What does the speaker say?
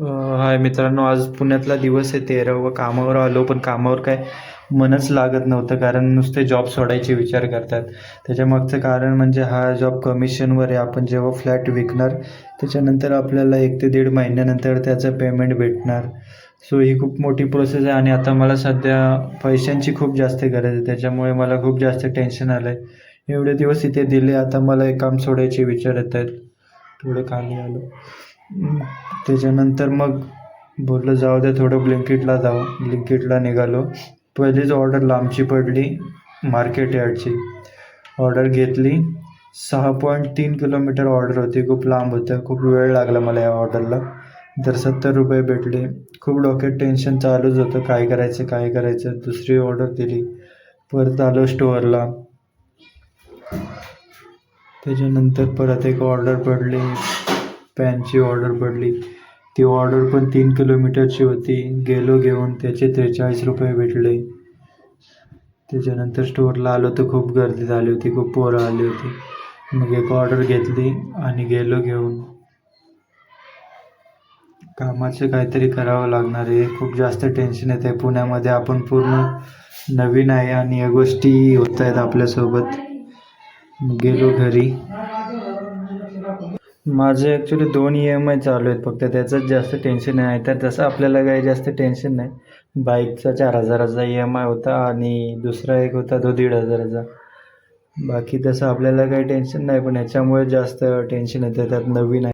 हाय मित्रांनो, आज पुण्यातला दिवस आहे 13वा. कामावर आलो, पण कामावर काय मनच लागत नव्हतं, कारण नुसते जॉब सोडायचे विचार करतात. त्याच्यामागचं कारण म्हणजे हा जॉब कमिशनवर आहे. आपण जेव्हा फ्लॅट विकणार त्याच्यानंतर आपल्याला 1 ते 1.5 महिन्यानंतर त्याचं पेमेंट भेटणार. सो ही खूप मोठी प्रोसेस आहे आणि आता मला सध्या पैशांची खूप जास्त गरज आहे. त्याच्यामुळे मला खूप जास्त टेन्शन आलं आहे. एवढे दिवस इथे दिले, आता मला हे काम सोडायचे विचार येत आहेत. थोडं खाली आलो. त्याच्यानंतर मग बोललं जाऊ दे, थोडं ब्लिंकिटला निघालो. पहिलीच ऑर्डर लांबची पडली, मार्केट यार्डची ऑर्डर घेतली. 6.3 किलोमीटर ऑर्डर होती, खूप लांब होतं. खूप वेळ लागला मला या ऑर्डरला. तर 70 रुपये भेटले. खूप डोक्यात टेन्शन चालूच होतं, काय करायचं. दुसरी ऑर्डर दिली, परत आलो स्टोअरला. त्याच्यानंतर परत एक ऑर्डर पडली, पॅनची ऑर्डर पडली. ती ऑर्डर पण 3 किलोमीटरची होती. गेलो घेऊन, त्याचे 43 रुपये भेटले. त्याच्यानंतर स्टोअरला आलो तर खूप गर्दी झाली होती, खूप पोरं आली होती. मग एक ऑर्डर घेतली आणि गेलो घेऊन. कामाचं काहीतरी करावं लागणार आहे. खूप जास्त टेन्शन येतं आहे. पुण्यामध्ये आपण पूर्ण नवीन आहे आणि या गोष्टी होत आहेत आपल्यासोबत. गेलो घरी. माझे ॲक्च्युली 2 EMI चालू आहेत फक्त, त्याचंच जास्त टेन्शन आहे. तर तसं आपल्याला काही जास्त टेन्शन नाही. बाईकचा 4,000चा EMI होता आणि दुसरा एक होता तो 1,500चा. बाकी तसं आपल्याला काही टेन्शन नाही, पण ह्याच्यामुळे जास्त टेन्शन येतं. त्यात नवीन आहे.